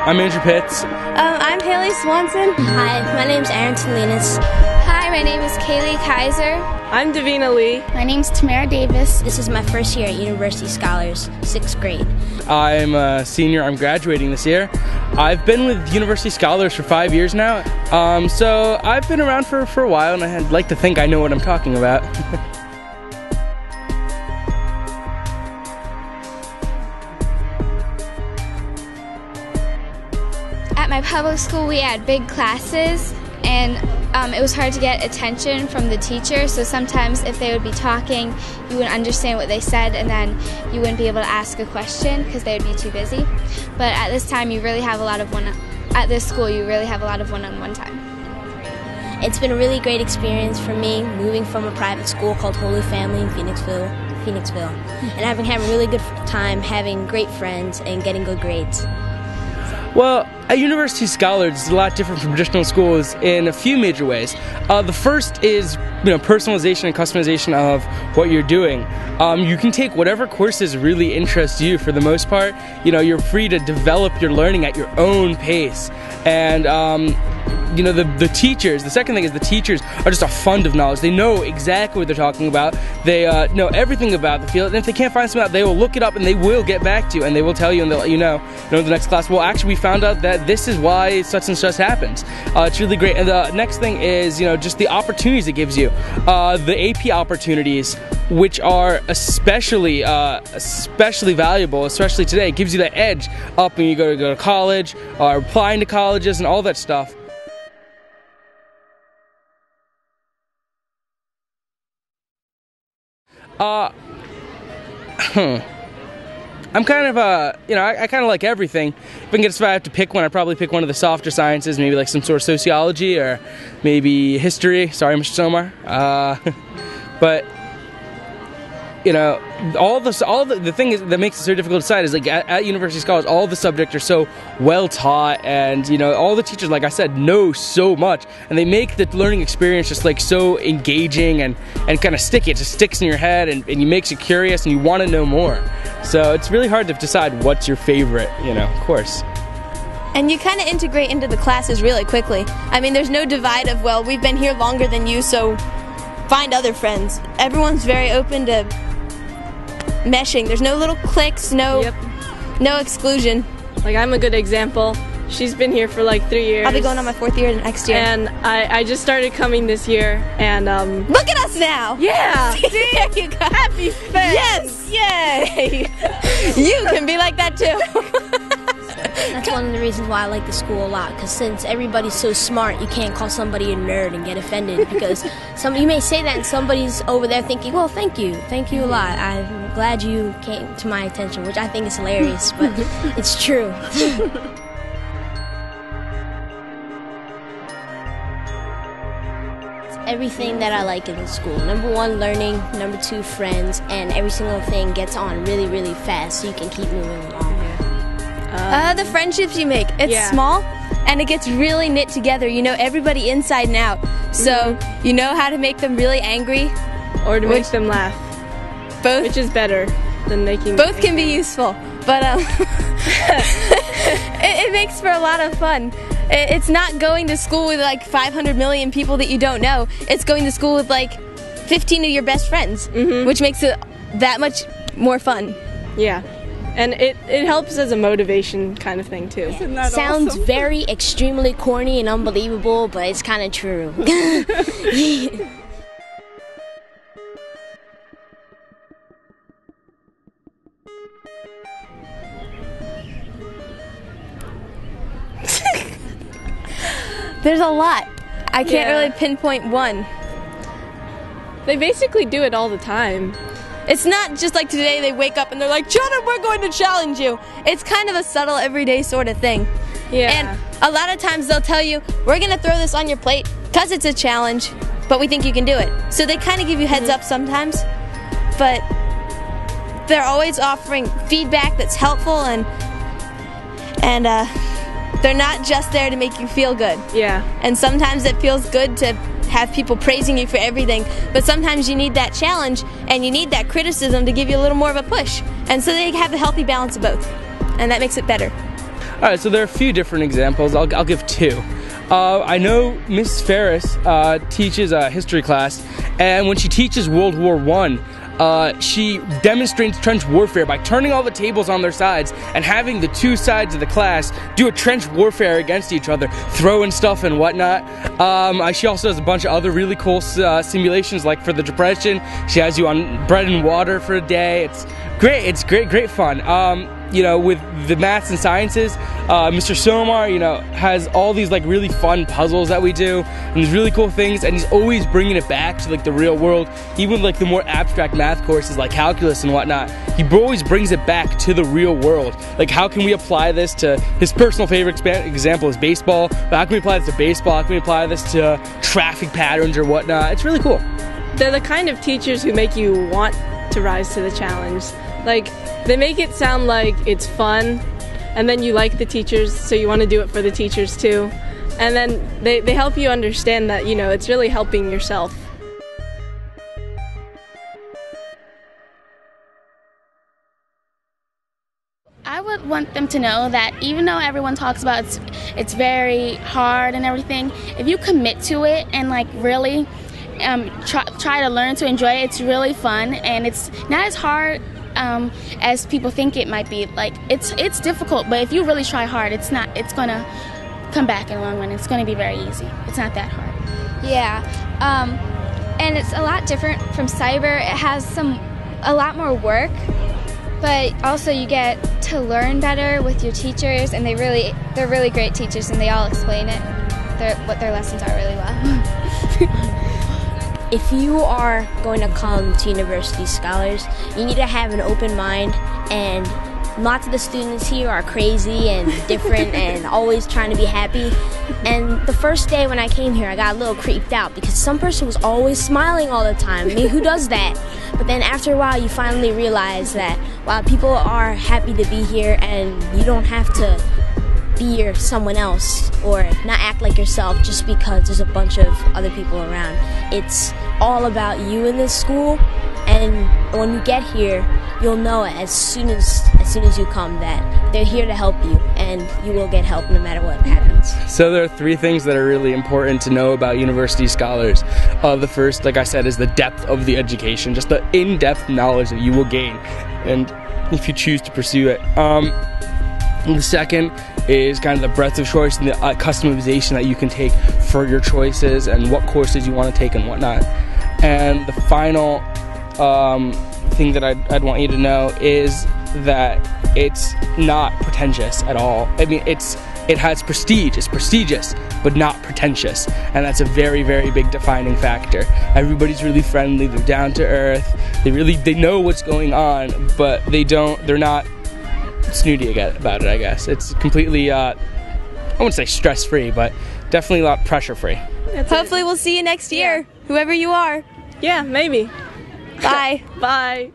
I'm Andrew Pitts. I'm Haley Swanson. Hi, my name's Aaron Salinas. Hi, my name is Kaylee Kaiser. I'm Davina Lee. My name's Tamara Davis. This is my first year at University Scholars, 6th grade. I'm a senior. I'm graduating this year. I've been with University Scholars for 5 years now, so I've been around for a while, and I'd like to think I know what I'm talking about. At my public school, we had big classes, and it was hard to get attention from the teacher, so sometimes if they would be talking, you wouldn't understand what they said, and then you wouldn't be able to ask a question because they would be too busy. But at this time, you really have a lot of at this school, you really have a lot of one-on-one time. It's been a really great experience for me, moving from a private school called Holy Family in Phoenixville, and having had a really good time, having great friends, and getting good grades. Well, at University Scholars, it's a lot different from traditional schools in a few major ways. The first is, personalization and customization of what you're doing. You can take whatever courses really interest you for the most part. You're free to develop your learning at your own pace. And the teachers, the second thing is the teachers are just a fund of knowledge. They know exactly what they're talking about. They know everything about the field, and if they can't find something out, they will look it up and they will get back to you, and they will tell you, and they'll let you know, in the next class, well, actually we found out that this is why such and such happens. It's really great. And the next thing is, just the opportunities it gives you. The AP opportunities, which are especially valuable, especially today. It gives you that edge up when you go to college, or applying to colleges and all that stuff. I'm kind of I kind of like everything. If I have to pick one, I'd probably pick one of the softer sciences, maybe like some sort of sociology or maybe history. Sorry, Mr. Somar. But all the thing is that makes it so difficult to decide is like at University Scholars, all the subjects are so well taught, and all the teachers, like I said, know so much, and they make the learning experience just like so engaging and kind of sticky. It just sticks in your head, and it makes you curious and you want to know more. So it's really hard to decide what's your favorite, of course. And you kind of integrate into the classes really quickly. I mean, there's no divide of, well, we've been here longer than you, so find other friends. Everyone's very open to meshing. There's no little cliques, no exclusion. Like, I'm a good example. She's been here for like 3 years. I'll be going on my 4th year next year. And I just started coming this year, and look at us now! Yeah! See, there you go. Happy fans! Yes! Yay! You can be like that too. That's one of the reasons why I like the school a lot, because since everybody's so smart, you can't call somebody a nerd and get offended, because you may say that and somebody's over there thinking, well, thank you a lot. I'm glad you came to my attention, which I think is hilarious, but it's true. It's everything that I like in the school. Number 1, learning. Number 2, friends, and every single thing gets on really, really fast, so you can keep moving along. The friendships you make. It's small, and it gets really knit together. You know everybody inside and out. So you know how to make them really angry. Or to make them laugh. Both. Which is better than making both can be useful. But it makes for a lot of fun. It's not going to school with like 500 million people that you don't know. It's going to school with like 15 of your best friends, which makes it that much more fun. Yeah. And it helps as a motivation kind of thing, too. Isn't that Sounds awesome? Very extremely corny and unbelievable, but it's kind of true. There's a lot. I can't really pinpoint one. They basically do it all the time. It's not just like today they wake up and they're like, children, we're going to challenge you. It's kind of a subtle, everyday sort of thing. Yeah. And a lot of times they'll tell you, we're going to throw this on your plate because it's a challenge, but we think you can do it. So they kind of give you heads up sometimes, but they're always offering feedback that's helpful, and And they're not just there to make you feel good. Yeah. And sometimes it feels good to have people praising you for everything, but sometimes you need that challenge and you need that criticism to give you a little more of a push. And so they have a healthy balance of both, and that makes it better. All right, so there are a few different examples. I'll give two. I know Miss Ferris teaches a history class, and when she teaches World War I, she demonstrates trench warfare by turning all the tables on their sides and having the two sides of the class do a trench warfare against each other, throwing stuff and whatnot. She also has a bunch of other really cool simulations, like for the Depression. She has you on bread and water for a day. It's great. It's great fun. You know, with the maths and sciences, Mr. Somar, you know, has all these like really fun puzzles that we do and these really cool things, and he's always bringing it back to like the real world. Even like the more abstract math courses like calculus and whatnot, he always brings it back to the real world. Like, how can we apply this to his personal favorite example is baseball, but how can we apply this to baseball? How can we apply this to traffic patterns or whatnot? It's really cool. They're the kind of teachers who make you want to rise to the challenge. Like, they make it sound like it's fun, and then you like the teachers, so you want to do it for the teachers too. And then they help you understand that, you know, it's really helping yourself. I would want them to know that even though everyone talks about it's very hard and everything, if you commit to it and like really try to learn to enjoy it, it's really fun, and it's not as hard as people think it might be. Like, it's difficult, but if you really try hard, it's gonna come back in the long run. It's gonna be very easy. It's not that hard. Yeah, and it's a lot different from cyber. It has a lot more work, but also you get to learn better with your teachers, and they're really great teachers, and they all explain what their lessons are really well. If you are going to come to University Scholars, you need to have an open mind, and lots of the students here are crazy and different and always trying to be happy. And the first day when I came here, I got a little creeped out because some person was always smiling all the time. I mean, who does that? But then after a while, you finally realize that, wow, people are happy to be here, and you don't have to be someone else or not act like yourself just because there's a bunch of other people around. It's all about you in this school, and when you get here, you'll know as soon as you come that they're here to help you, and you will get help no matter what happens. So there are three things that are really important to know about University Scholars. The first, like I said, is the depth of the education, just the in-depth knowledge that you will gain, and if you choose to pursue it. The second is kind of the breadth of choice and the customization that you can take for your choices and what courses you want to take and whatnot. And the final thing that I'd want you to know is that it's not pretentious at all. I mean, it has prestige. It's prestigious, but not pretentious, and that's a very, very big defining factor. Everybody's really friendly. They're down to earth. They know what's going on, but they're not snooty about it, I guess. It's completely, I wouldn't say stress-free, but definitely a lot pressure-free. Hopefully we'll see you next year, whoever you are. Yeah, maybe. Bye. Bye.